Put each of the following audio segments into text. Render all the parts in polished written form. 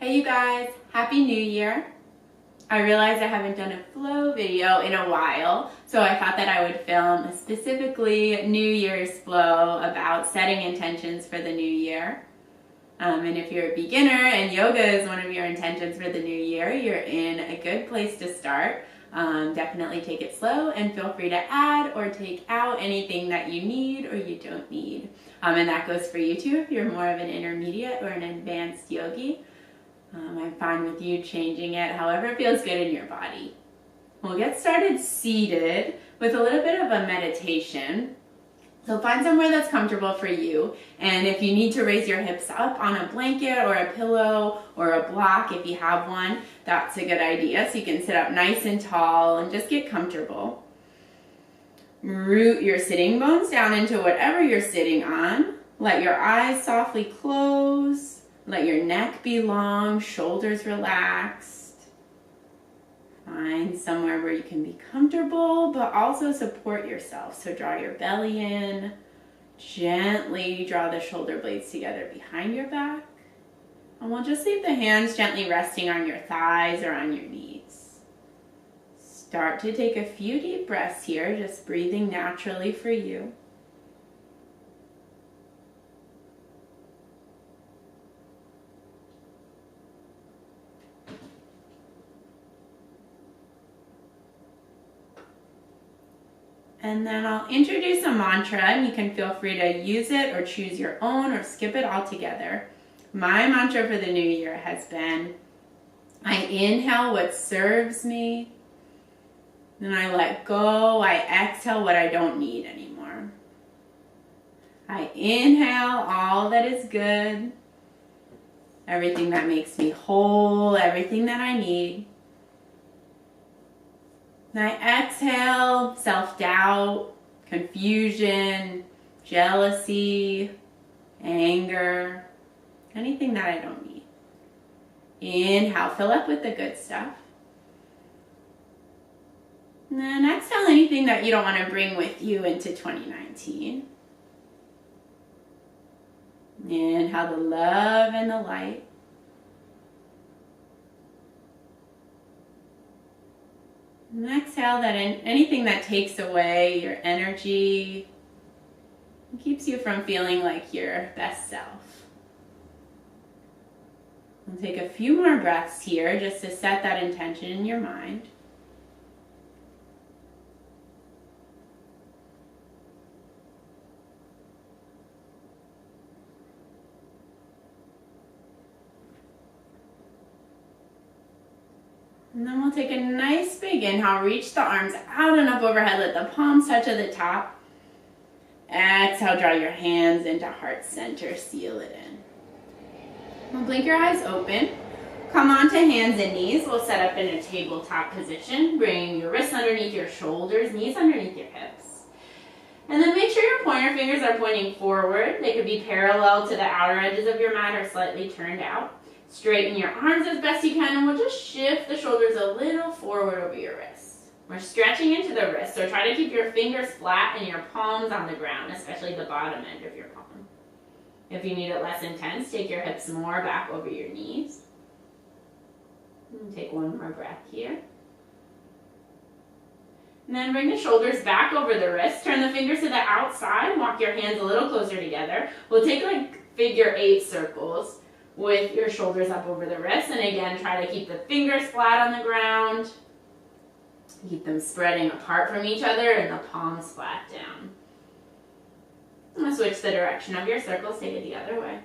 Hey you guys, Happy New Year. I realized I haven't done a flow video in a while, so I thought that I would film a specifically New Year's flow about setting intentions for the new year. And if you're a beginner and yoga is one of your intentions for the new year, you're in a good place to start. Definitely take it slow and feel free to add or take out anything that you need or you don't need. And that goes for you too if you're more of an intermediate or an advanced yogi. I'm fine with you changing it however it feels good in your body. We'll get started seated with a little bit of a meditation. So find somewhere that's comfortable for you, and if you need to raise your hips up on a blanket or a pillow or a block, if you have one, that's a good idea. So you can sit up nice and tall and just get comfortable. Root your sitting bones down into whatever you're sitting on. Let your eyes softly close. Let your neck be long, shoulders relaxed. Find somewhere where you can be comfortable, but also support yourself. So draw your belly in. Gently draw the shoulder blades together behind your back. And we'll just leave the hands gently resting on your thighs or on your knees. Start to take a few deep breaths here, just breathing naturally for you. And then I'll introduce a mantra, and you can feel free to use it or choose your own or skip it altogether. My mantra for the new year has been, I inhale what serves me, then I let go, I exhale what I don't need anymore. I inhale all that is good, everything that makes me whole, everything that I need. And I exhale self-doubt, confusion, jealousy, anger, anything that I don't need. Inhale, fill up with the good stuff. And then exhale anything that you don't want to bring with you into 2019. Inhale the love and the light. And exhale that anything that takes away your energy and keeps you from feeling like your best self. And take a few more breaths here just to set that intention in your mind. And then we'll take a nice big inhale, reach the arms out and up overhead, let the palms touch at the top. Exhale, draw your hands into heart center, seal it in. We'll blink your eyes open. Come onto hands and knees. We'll set up in a tabletop position. Bring your wrists underneath your shoulders, knees underneath your hips. And then make sure your pointer fingers are pointing forward. They could be parallel to the outer edges of your mat or slightly turned out. Straighten your arms as best you can, and we'll just shift the shoulders a little forward over your wrists. We're stretching into the wrists, so try to keep your fingers flat and your palms on the ground, especially the bottom end of your palm. If you need it less intense, take your hips more back over your knees. And take one more breath here. And then bring the shoulders back over the wrists. Turn the fingers to the outside. Walk your hands a little closer together. We'll take like figure 8 circles with your shoulders up over the wrists. And again, try to keep the fingers flat on the ground. Keep them spreading apart from each other and the palms flat down. I'm going to switch the direction of your circles, take it the other way.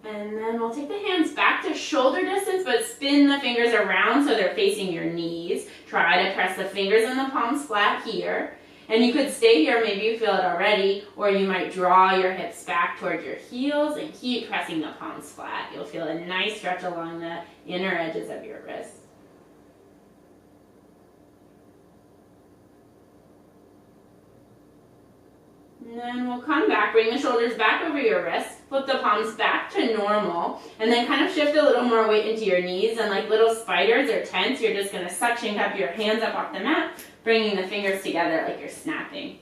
And then we'll take the hands back to shoulder distance, but spin the fingers around so they're facing your knees. Try to press the fingers and the palms flat here. And you could stay here, maybe you feel it already, or you might draw your hips back towards your heels and keep pressing the palms flat. You'll feel a nice stretch along the inner edges of your wrists. And then we'll come back, bring the shoulders back over your wrists, flip the palms back to normal, and then kind of shift a little more weight into your knees, and like little spiders or tents, you're just going to suction up your hands up off the mat, bringing the fingers together like you're snapping.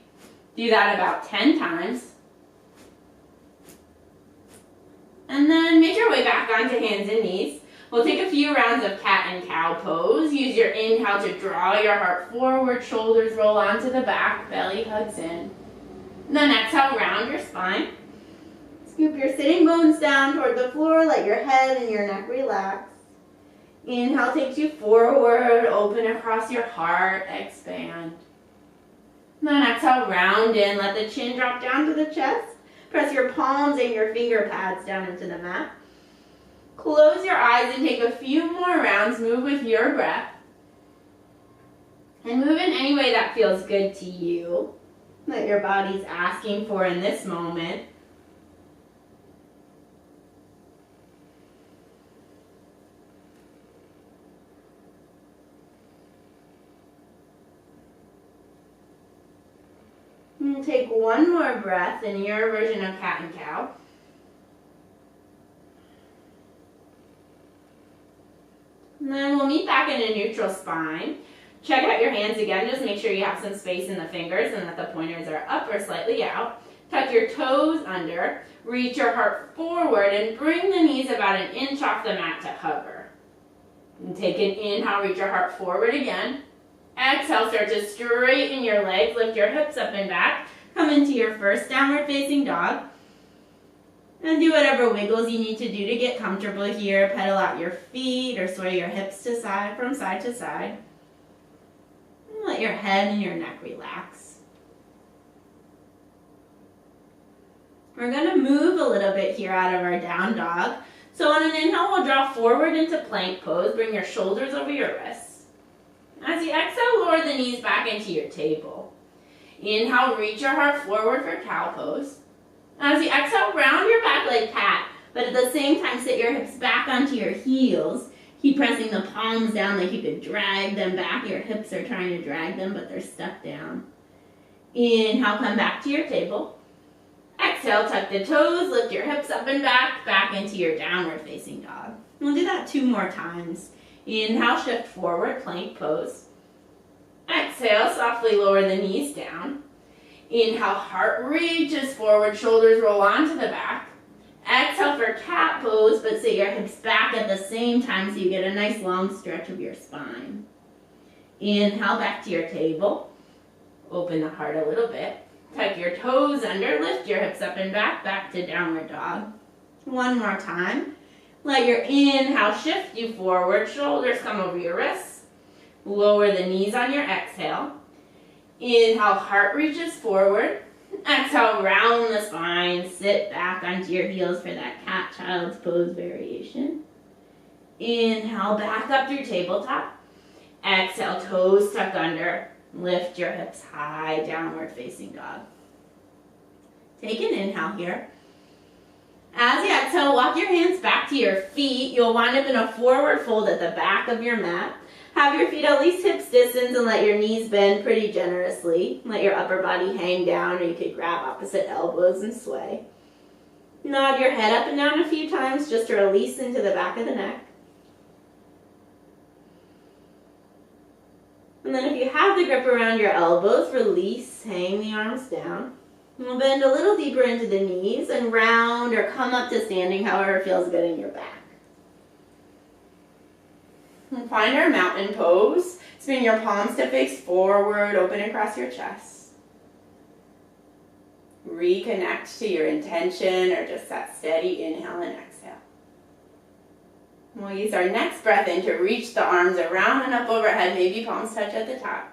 Do that about 10 times. And then make your way back onto hands and knees. We'll take a few rounds of cat and cow pose. Use your inhale to draw your heart forward, shoulders roll onto the back, belly hugs in. And then exhale, round your spine. Scoop your sitting bones down toward the floor, let your head and your neck relax. Inhale takes you forward, open across your heart, expand. And then exhale, round in, let the chin drop down to the chest. Press your palms and your finger pads down into the mat. Close your eyes and take a few more rounds. Move with your breath. And move in any way that feels good to you, that your body's asking for in this moment. And take one more breath in your version of cat and cow. And then we'll meet back in a neutral spine. Check out your hands again. Just make sure you have some space in the fingers and that the pointers are up or slightly out. Tuck your toes under. Reach your heart forward and bring the knees about an inch off the mat to hover. And take an inhale, reach your heart forward again. Exhale, start to straighten your legs. Lift your hips up and back. Come into your first downward facing dog. And do whatever wiggles you need to do to get comfortable here. Pedal out your feet or sway your hips to side, from side to side. And let your head and your neck relax. We're going to move a little bit here out of our down dog. So on an inhale, we'll draw forward into plank pose. Bring your shoulders over your wrists. As you exhale, lower the knees back into your table. Inhale, reach your heart forward for cow pose. As you exhale, round your back like cat, but at the same time, sit your hips back onto your heels. Keep pressing the palms down like you could drag them back. Your hips are trying to drag them, but they're stuck down. Inhale, come back to your table. Exhale, tuck the toes, lift your hips up and back into your downward facing dog. We'll do that 2 more times. Inhale, shift forward, plank pose. Exhale, softly lower the knees down. Inhale, heart reaches forward, shoulders roll onto the back. Exhale for cat pose, but sit your hips back at the same time so you get a nice long stretch of your spine. Inhale, back to your table. Open the heart a little bit. Tuck your toes under, lift your hips up and back to downward dog. 1 more time. Let your inhale shift you forward, shoulders come over your wrists. Lower the knees on your exhale. Inhale, heart reaches forward. Exhale, round the spine. Sit back onto your heels for that cat child's pose variation. Inhale, back up through tabletop. Exhale, toes tuck under. Lift your hips high, downward facing dog. Take an inhale here. As you exhale, walk your hands back to your feet. You'll wind up in a forward fold at the back of your mat. Have your feet at least hips distance and let your knees bend pretty generously. Let your upper body hang down, or you could grab opposite elbows and sway. Nod your head up and down a few times just to release into the back of the neck. And then if you have the grip around your elbows, release, hang the arms down. And we'll bend a little deeper into the knees and round or come up to standing, however feels good in your back. And find our mountain pose. Spin your palms to face forward, open across your chest. Reconnect to your intention or just that steady inhale and exhale. We'll use our next breath in to reach the arms around and up overhead, maybe palms touch at the top.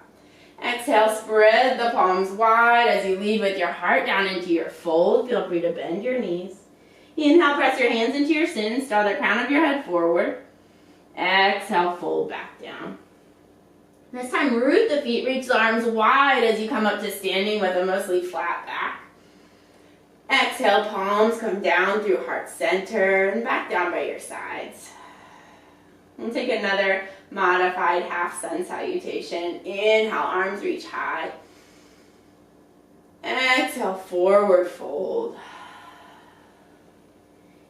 Exhale, spread the palms wide as you lead with your heart down into your fold. Feel free to bend your knees. Inhale, press your hands into your shins, draw the crown of your head forward. Exhale, fold back down. This time, root the feet, reach the arms wide as you come up to standing with a mostly flat back. Exhale, palms come down through heart center and back down by your sides. And take another modified half sun salutation. Inhale, arms reach high. Exhale, forward fold.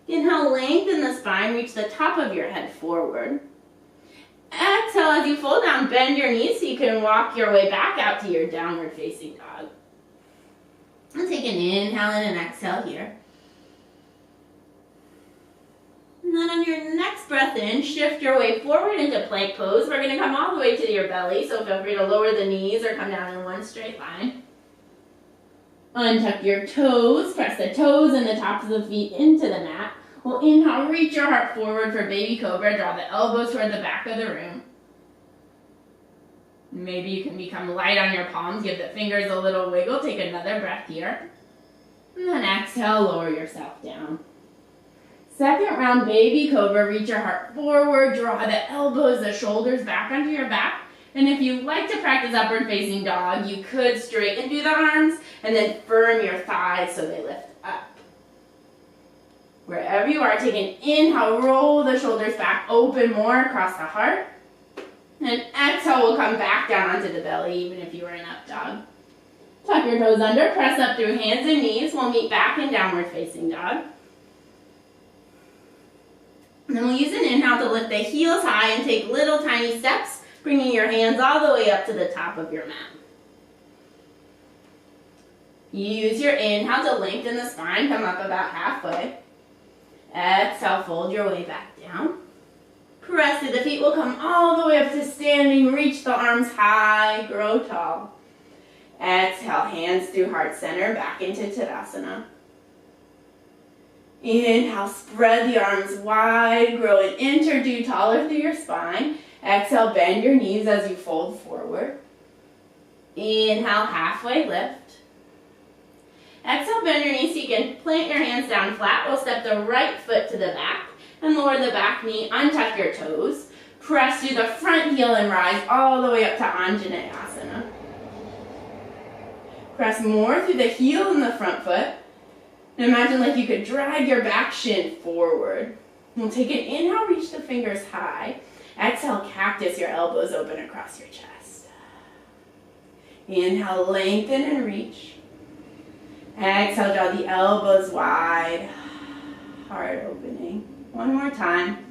Inhale, lengthen the spine, reach the top of your head forward. Exhale, as you fold, fold down, bend your knees so you can walk your way back out to your downward facing dog. take an inhale and an exhale here. And then on your next breath in, shift your way forward into plank pose. We're going to come all the way to your belly, so feel free to lower the knees or come down in one straight line. Untuck your toes, press the toes and the tops of the feet into the mat. We'll inhale, reach your heart forward for baby cobra, draw the elbows toward the back of the room. Maybe you can become light on your palms, give the fingers a little wiggle, take another breath here. And then exhale, lower yourself down. Second round, baby cobra, reach your heart forward, draw the elbows, the shoulders back onto your back. And if you like to practice upward facing dog, you could straighten through the arms and then firm your thighs so they lift up. Wherever you are, take an inhale, roll the shoulders back, open more across the heart. And exhale, we'll come back down onto the belly, even if you were in up dog. Tuck your toes under, press up through hands and knees. We'll meet back in downward facing dog. And then we'll use an inhale to lift the heels high and take little tiny steps, bringing your hands all the way up to the top of your mat. Use your inhale to lengthen the spine, come up about halfway. Exhale, fold your way back down. Press through the feet, will come all the way up to standing, reach the arms high, grow tall. Exhale, hands through heart center, back into Tadasana. Inhale, spread the arms wide, grow an inch or two taller through your spine. Exhale, bend your knees as you fold forward. Inhale, halfway lift. Exhale, bend your knees so you can plant your hands down flat. We'll step the right foot to the back and lower the back knee, untuck your toes. Press through the front heel and rise all the way up to Anjaneyasana. Press more through the heel and the front foot. And imagine like you could drag your back shin forward. We'll take an inhale, reach the fingers high. Exhale, cactus, your elbows open across your chest. Inhale, lengthen and reach. Exhale, draw the elbows wide. Heart opening. One more time.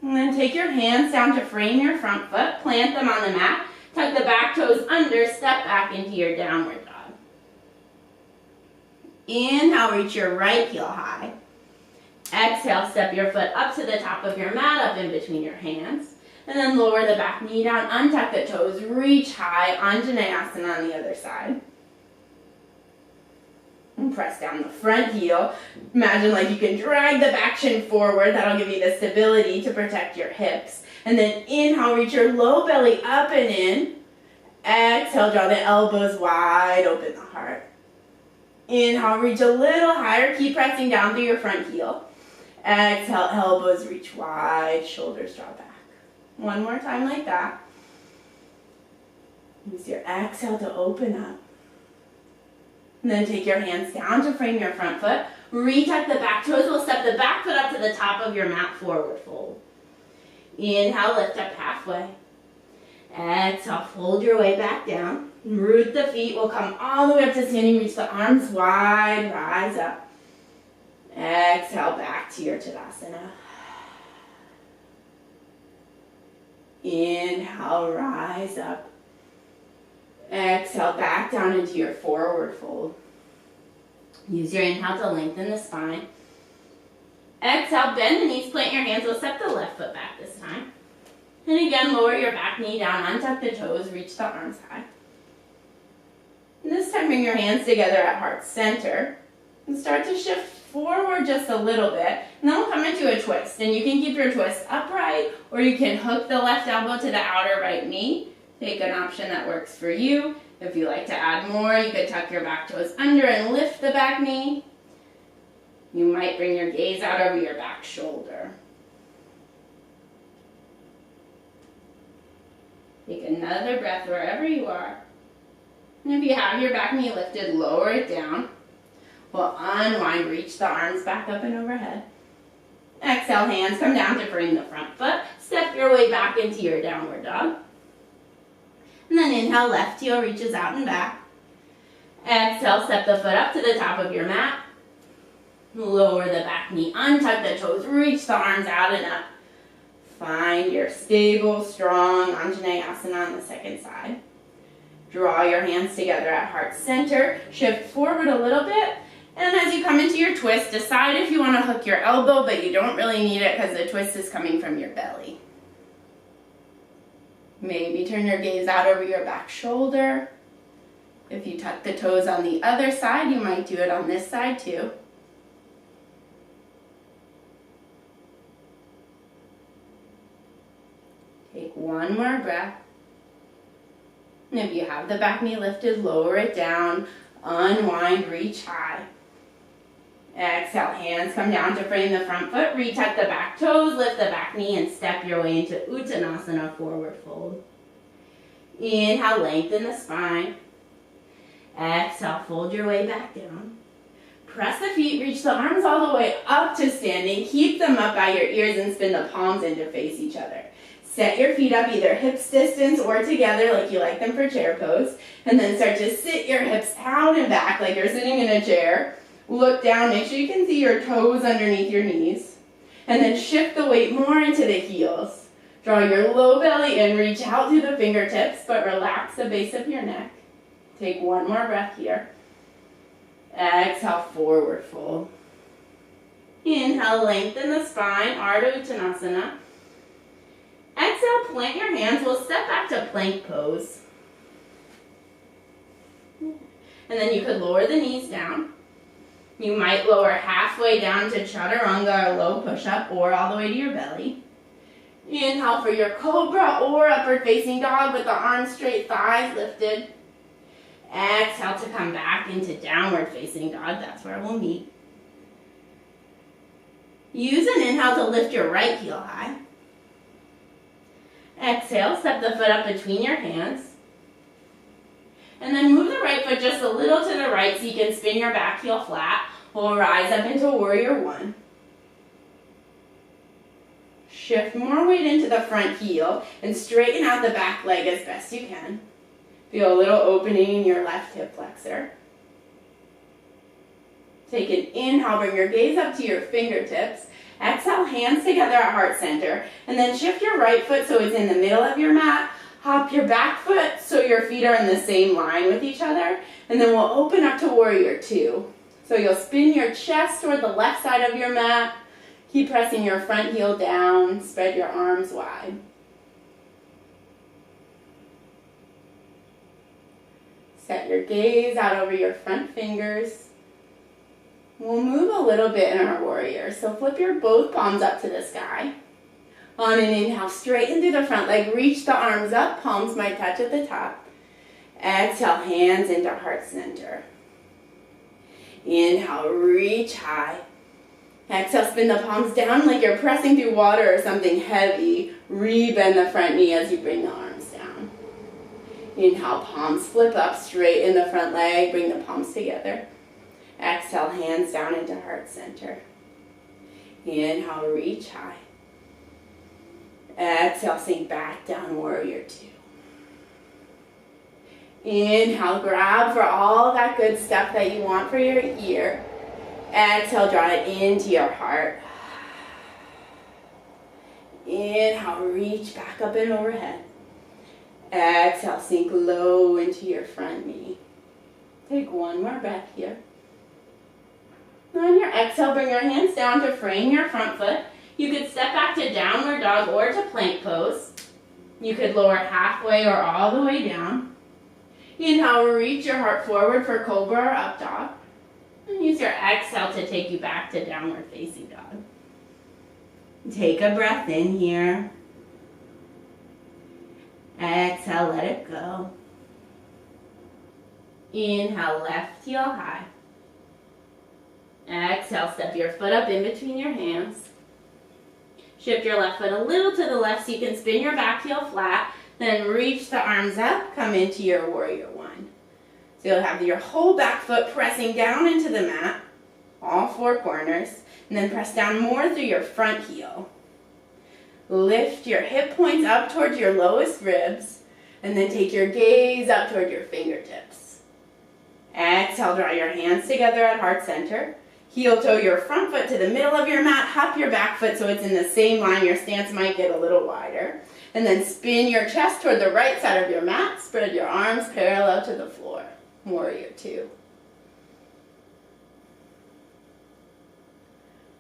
And then take your hands down to frame your front foot. Plant them on the mat. Tuck the back toes under, step back into your downward dog. Inhale, reach your right heel high. Exhale, step your foot up to the top of your mat, up in between your hands. And then lower the back knee down, untuck the toes, reach high, Anjaneyasana on the other side. And press down the front heel. Imagine like you can drag the back shin forward. That'll give you the stability to protect your hips. And then inhale, reach your low belly up and in. Exhale, draw the elbows wide, open the heart. Inhale, reach a little higher. Keep pressing down through your front heel. Exhale, elbows reach wide, shoulders draw back. One more time like that. Use your exhale to open up. And then take your hands down to frame your front foot. Retuck the back toes. We'll step the back foot up to the top of your mat, forward fold. Inhale, lift up halfway. Exhale, fold your way back down. Root the feet. We'll come all the way up to standing. Reach the arms wide. Rise up. Exhale, back to your Tadasana. Inhale, rise up. Exhale, back down into your forward fold. Use your inhale to lengthen the spine. Exhale, bend the knees, plant your hands. We'll step the left foot back this time. And again, lower your back knee down, untuck the toes, reach the arms high. And this time, bring your hands together at heart center. And start to shift forward just a little bit. And then we'll come into a twist. And you can keep your twist upright, or you can hook the left elbow to the outer right knee. Take an option that works for you. If you like to add more, you could tuck your back toes under and lift the back knee. You might bring your gaze out over your back shoulder. Take another breath wherever you are. And if you have your back knee lifted, lower it down. We'll unwind, reach the arms back up and overhead. Exhale, hands come down to frame the front foot. Step your way back into your downward dog. And then inhale, left heel reaches out and back. Exhale, step the foot up to the top of your mat. Lower the back knee, untuck the toes, reach the arms out and up. Find your stable, strong Anjaneyasana on the second side. Draw your hands together at heart center. Shift forward a little bit. And as you come into your twist, decide if you want to hook your elbow, but you don't really need it because the twist is coming from your belly. Maybe turn your gaze out over your back shoulder. If you tuck the toes on the other side, you might do it on this side too. Take one more breath. And if you have the back knee lifted, lower it down, unwind, reach high. Exhale, hands come down to frame the front foot, retuck the back toes, lift the back knee, and step your way into Uttanasana, forward fold. Inhale, lengthen the spine. Exhale, fold your way back down. Press the feet, reach the arms all the way up to standing. Keep them up by your ears and spin the palms in to face each other. Set your feet up either hips distance or together like you like them for chair pose. And then start to sit your hips out and back like you're sitting in a chair. Look down, make sure you can see your toes underneath your knees. And then shift the weight more into the heels. Draw your low belly in, reach out through the fingertips, but relax the base of your neck. Take one more breath here. Exhale, forward fold. Inhale, lengthen the spine, Ardha Uttanasana. Exhale, plant your hands. We'll step back to plank pose. And then you could lower the knees down. You might lower halfway down to Chaturanga, or low push-up, or all the way to your belly. Inhale for your cobra or upward facing dog with the arms straight, thighs lifted. Exhale to come back into downward facing dog. That's where we'll meet. Use an inhale to lift your right heel high. Exhale, step the foot up between your hands. And then move the right foot just a little to the right so you can spin your back heel flat. We'll rise up into warrior one. Shift more weight into the front heel and straighten out the back leg as best you can. Feel a little opening in your left hip flexor. Take an inhale, bring your gaze up to your fingertips. Exhale, hands together at heart center. And then shift your right foot so it's in the middle of your mat. Hop your back foot so your feet are in the same line with each other. And then we'll open up to warrior two. So you'll spin your chest toward the left side of your mat. Keep pressing your front heel down. Spread your arms wide. Set your gaze out over your front fingers. We'll move a little bit in our warrior. So flip your both palms up to the sky. On an inhale, straighten through the front leg. Reach the arms up. Palms might touch at the top. Exhale, hands into heart center. Inhale, reach high. Exhale, spin the palms down like you're pressing through water or something heavy. Rebend the front knee as you bring the arms down. Inhale, palms flip up, straighten the front leg. Bring the palms together. Exhale, hands down into heart center. Inhale, reach high. Exhale, sink back down, warrior two. Inhale, grab for all that good stuff that you want for your ear. Exhale, draw it into your heart. Inhale, reach back up and overhead. Exhale, sink low into your front knee. Take one more breath here. On your exhale, bring your hands down to frame your front foot. You could step back to downward dog or to plank pose. You could lower halfway or all the way down. Inhale, reach your heart forward for cobra or up dog. And use your exhale to take you back to downward facing dog. Take a breath in here. Exhale, let it go. Inhale, left heel high. Exhale, step your foot up in between your hands. Shift your left foot a little to the left so you can spin your back heel flat. Then reach the arms up, come into your warrior one. So you'll have your whole back foot pressing down into the mat, all four corners, and then press down more through your front heel. Lift your hip points up towards your lowest ribs, and then take your gaze up toward your fingertips. Exhale, draw your hands together at heart center. Heel toe your front foot to the middle of your mat, hop your back foot so it's in the same line. Your stance might get a little wider. And then spin your chest toward the right side of your mat. Spread your arms parallel to the floor. Warrior two.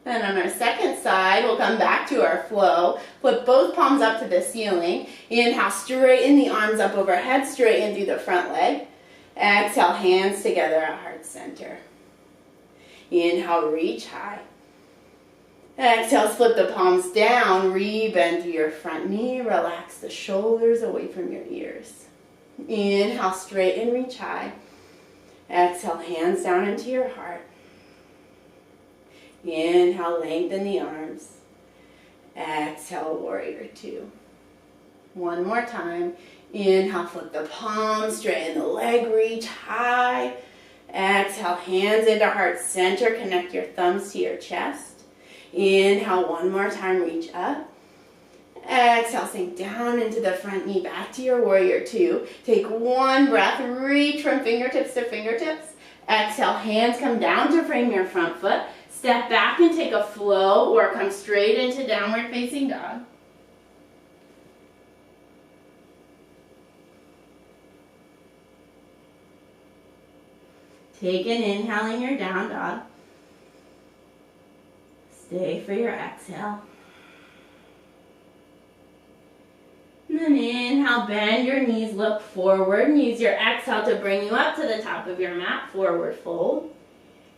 Then on our second side, we'll come back to our flow. Flip both palms up to the ceiling. Inhale, straighten the arms up overhead, straighten through the front leg. Exhale, hands together at heart center. Inhale, reach high. Exhale, flip the palms down, re-bend through your front knee, relax the shoulders away from your ears. Inhale, straighten, reach high. Exhale, hands down into your heart. Inhale, lengthen the arms. Exhale, warrior two. One more time. Inhale, flip the palms, straighten the leg, reach high. Exhale, hands into heart center, connect your thumbs to your chest. Inhale, one more time, reach up. Exhale, sink down into the front knee, back to your warrior two. Take one breath, reach from fingertips to fingertips. Exhale, hands come down to frame your front foot. Step back and take a flow or come straight into downward facing dog. Take an inhale in your down dog. Stay for your exhale. And then inhale, bend your knees, look forward, and use your exhale to bring you up to the top of your mat, forward fold.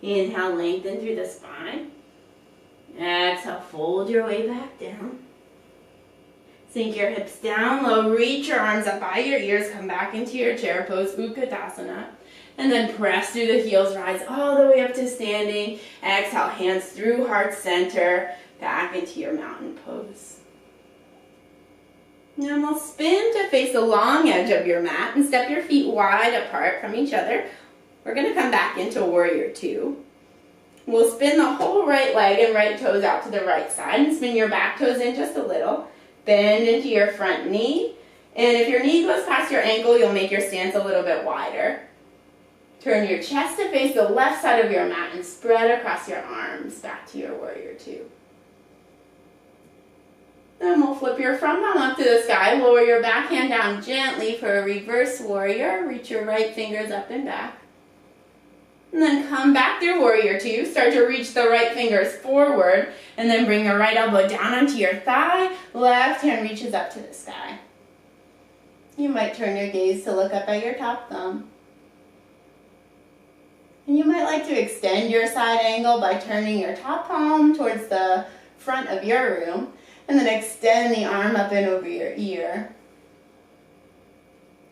Inhale, lengthen through the spine. Exhale, fold your way back down. Sink your hips down low, reach your arms up by your ears, come back into your chair pose, Utkatasana. And then press through the heels, rise all the way up to standing. Exhale, hands through heart center, back into your mountain pose. Now we'll spin to face the long edge of your mat and step your feet wide apart from each other. We're going to come back into warrior two. We'll spin the whole right leg and right toes out to the right side and spin your back toes in just a little. Bend into your front knee. And if your knee goes past your ankle, you'll make your stance a little bit wider. Turn your chest to face the left side of your mat and spread across your arms back to your warrior two. Then we'll flip your front palm up to the sky, lower your back hand down gently for a reverse warrior. Reach your right fingers up and back. And then come back through warrior two. Start to reach the right fingers forward and then bring your right elbow down onto your thigh. Left hand reaches up to the sky. You might turn your gaze to look up at your top thumb. And you might like to extend your side angle by turning your top palm towards the front of your room and then extend the arm up and over your ear.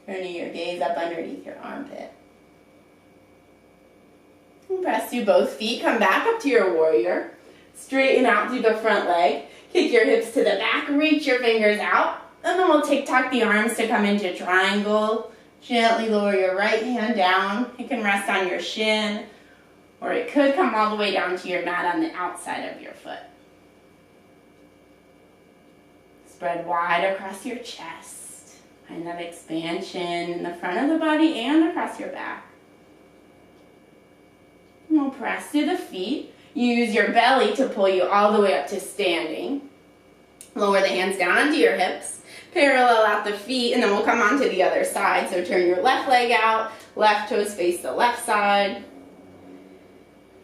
Turning your gaze up underneath your armpit. And press through both feet, come back up to your warrior. Straighten out through the front leg. Kick your hips to the back, reach your fingers out. And then we'll tuck the arms to come into triangle. Gently lower your right hand down. It can rest on your shin, or it could come all the way down to your mat on the outside of your foot. Spread wide across your chest. Find that expansion in the front of the body and across your back. And we'll press through the feet. Use your belly to pull you all the way up to standing. Lower the hands down onto your hips. Parallel out the feet, and then we'll come on to the other side. So turn your left leg out, left toes face the left side.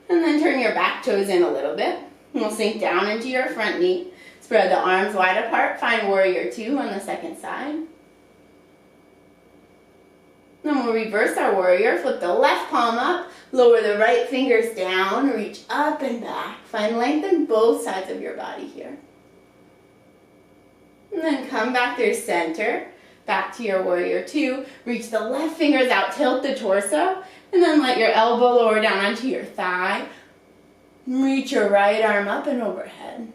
And then turn your back toes in a little bit. And we'll sink down into your front knee. Spread the arms wide apart, find warrior two on the second side. Then we'll reverse our warrior, flip the left palm up, lower the right fingers down, reach up and back. Find length in both sides of your body here. And then come back through center, back to your warrior two. Reach the left fingers out, tilt the torso, and then let your elbow lower down onto your thigh. Reach your right arm up and overhead.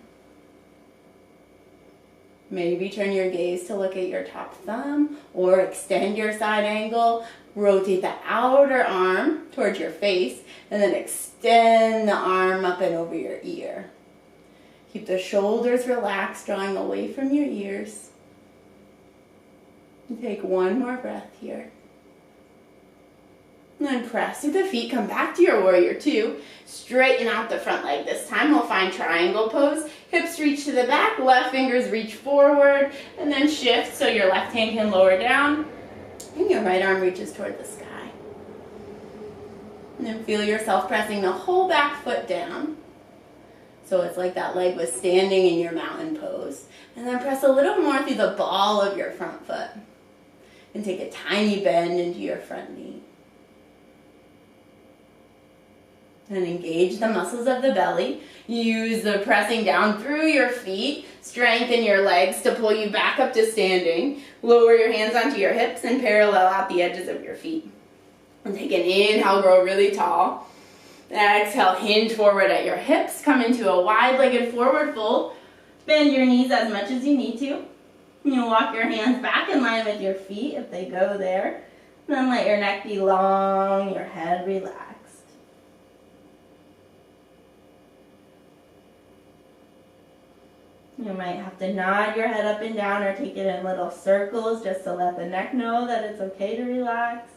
Maybe turn your gaze to look at your top thumb or extend your side angle. Rotate the outer arm towards your face and then extend the arm up and over your ear. Keep the shoulders relaxed, drawing away from your ears. And take one more breath here. And then press through the feet, come back to your warrior two. Straighten out the front leg. This time we'll find triangle pose. Hips reach to the back, left fingers reach forward, and then shift so your left hand can lower down and your right arm reaches toward the sky. And then feel yourself pressing the whole back foot down. So it's like that leg was standing in your mountain pose. And then press a little more through the ball of your front foot. And take a tiny bend into your front knee. And engage the muscles of the belly. Use the pressing down through your feet. Strengthen your legs to pull you back up to standing. Lower your hands onto your hips and parallel out the edges of your feet. And take an inhale, grow really tall. Exhale, hinge forward at your hips. Come into a wide-legged forward fold. Bend your knees as much as you need to. You walk your hands back in line with your feet if they go there. Then let your neck be long, your head relaxed. You might have to nod your head up and down or take it in little circles just to let the neck know that it's okay to relax.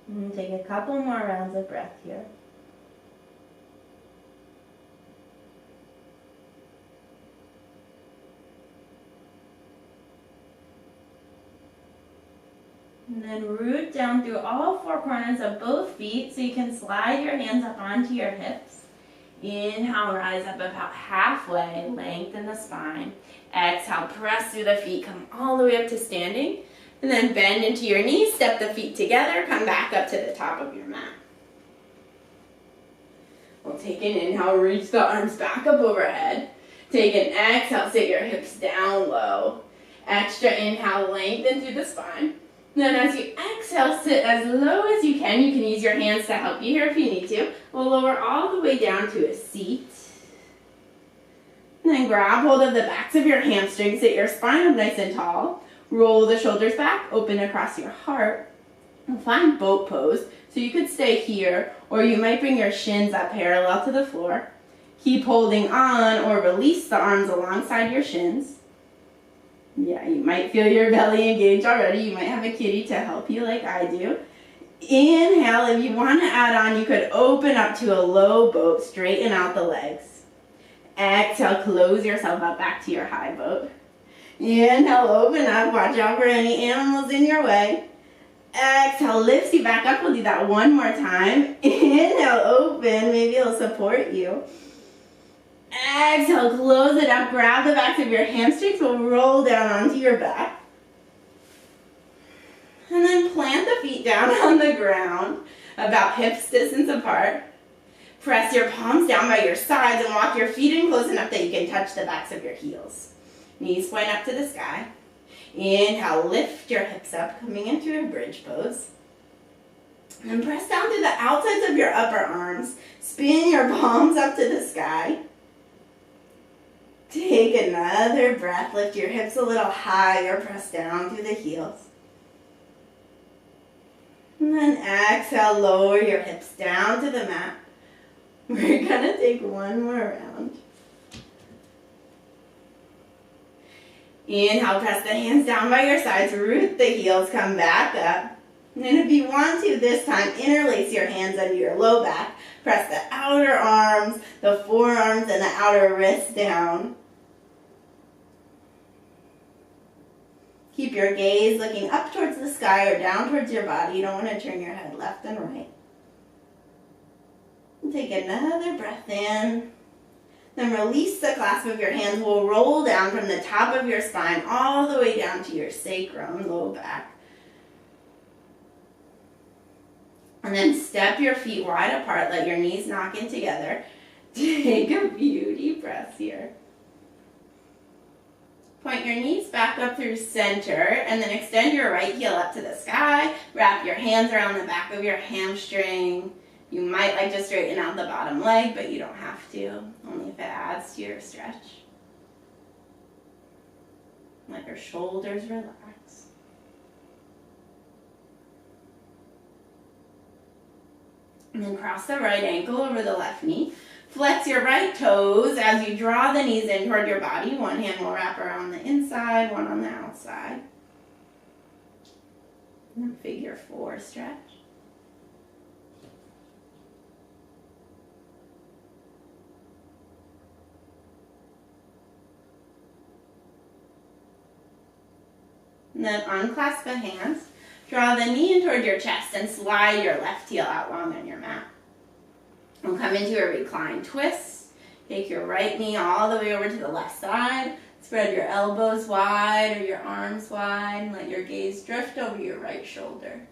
And take a couple more rounds of breath here. And then root down through all four corners of both feet so you can slide your hands up onto your hips. Inhale, rise up about halfway, lengthen the spine. Exhale, press through the feet, come all the way up to standing. And then bend into your knees, step the feet together, come back up to the top of your mat. We'll take an inhale, reach the arms back up overhead. Take an exhale, sit your hips down low. Extra inhale, lengthen through the spine. Then as you exhale, sit as low as you can. You can use your hands to help you here if you need to. We'll lower all the way down to a seat. And then grab hold of the backs of your hamstrings, sit your spine up nice and tall. Roll the shoulders back, open across your heart. And find boat pose. So you could stay here, or you might bring your shins up parallel to the floor. Keep holding on or release the arms alongside your shins. Yeah, you might feel your belly engage already. You might have a kitty to help you like I do. Inhale, if you want to add on, you could open up to a low boat, straighten out the legs. Exhale, close yourself up back to your high boat. Inhale, open up, watch out for any animals in your way. Exhale, lifts you back up. We'll do that one more time. Inhale, open, maybe it'll support you. Exhale, close it up, grab the backs of your hamstrings, we'll roll down onto your back. And then plant the feet down on the ground, about hips distance apart. Press your palms down by your sides and walk your feet in close enough that you can touch the backs of your heels. Knees point up to the sky. Inhale, lift your hips up, coming into a bridge pose. And press down to the outsides of your upper arms. Spin your palms up to the sky. Take another breath, lift your hips a little higher, press down through the heels. And then exhale, lower your hips down to the mat. We're gonna take one more round. Inhale, press the hands down by your sides, root the heels, come back up. And then if you want to, this time, interlace your hands under your low back. Press the outer arms, the forearms, and the outer wrists down. Keep your gaze looking up towards the sky or down towards your body. You don't want to turn your head left and right. And take another breath in. Then release the clasp of your hands. We'll roll down from the top of your spine all the way down to your sacrum, low back. And then step your feet wide apart. Let your knees knock in together. Take a few deep breaths here. Point your knees back up through center and then extend your right heel up to the sky. Wrap your hands around the back of your hamstring. You might like to straighten out the bottom leg, but you don't have to, only if it adds to your stretch. Let your shoulders relax. And then cross the right ankle over the left knee. Flex your right toes as you draw the knees in toward your body. One hand will wrap around the inside, one on the outside. And figure 4 stretch. And then unclasp the hands. Draw the knee in toward your chest and slide your left heel out long on your mat. We'll come into a reclined twist. Take your right knee all the way over to the left side. Spread your elbows wide or your arms wide and let your gaze drift over your right shoulder.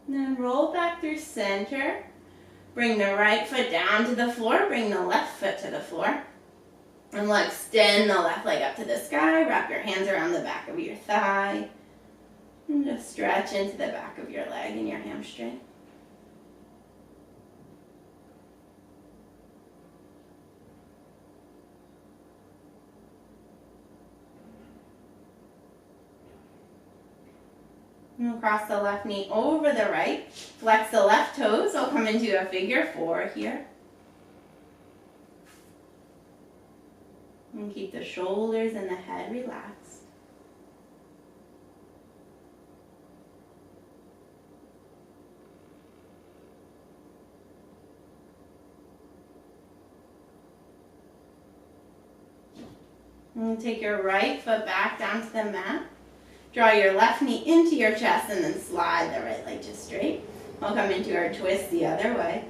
And then roll back through center. Bring the right foot down to the floor. Bring the left foot to the floor. And we'll extend the left leg up to the sky. Wrap your hands around the back of your thigh. And just stretch into the back of your leg and your hamstring. And we'll cross the left knee over the right. Flex the left toes. We'll come into a figure 4 here. And keep the shoulders and the head relaxed. And we'll take your right foot back down to the mat. Draw your left knee into your chest and then slide the right leg just straight. We'll come into our twist the other way.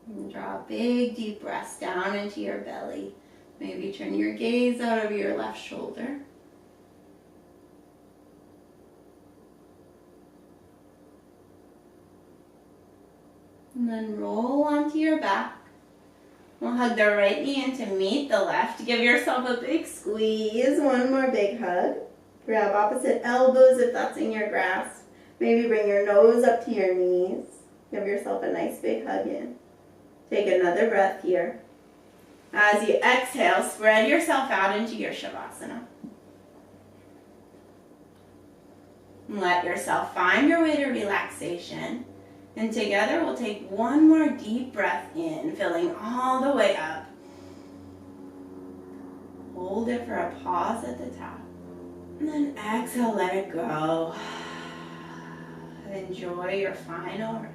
And draw a big deep breath down into your belly. Maybe turn your gaze out over your left shoulder. And then roll onto your back. We'll hug the right knee in to meet the left. Give yourself a big squeeze. One more big hug. Grab opposite elbows if that's in your grasp. Maybe bring your nose up to your knees. Give yourself a nice big hug in. Take another breath here. As you exhale, spread yourself out into your Shavasana. And let yourself find your way to relaxation. And together we'll take one more deep breath in, filling all the way up. Hold it for a pause at the top. And then exhale, let it go. Enjoy your final rest.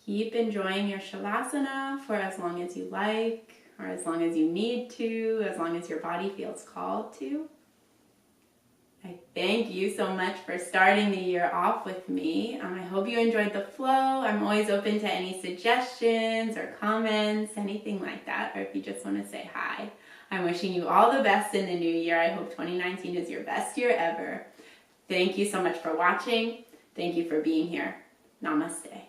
Keep enjoying your Shavasana for as long as you like, or as long as you need to, as long as your body feels called to. I thank you so much for starting the year off with me. I hope you enjoyed the flow. I'm always open to any suggestions or comments, anything like that, or if you just want to say hi. I'm wishing you all the best in the new year. I hope 2019 is your best year ever. Thank you so much for watching. Thank you for being here. Namaste.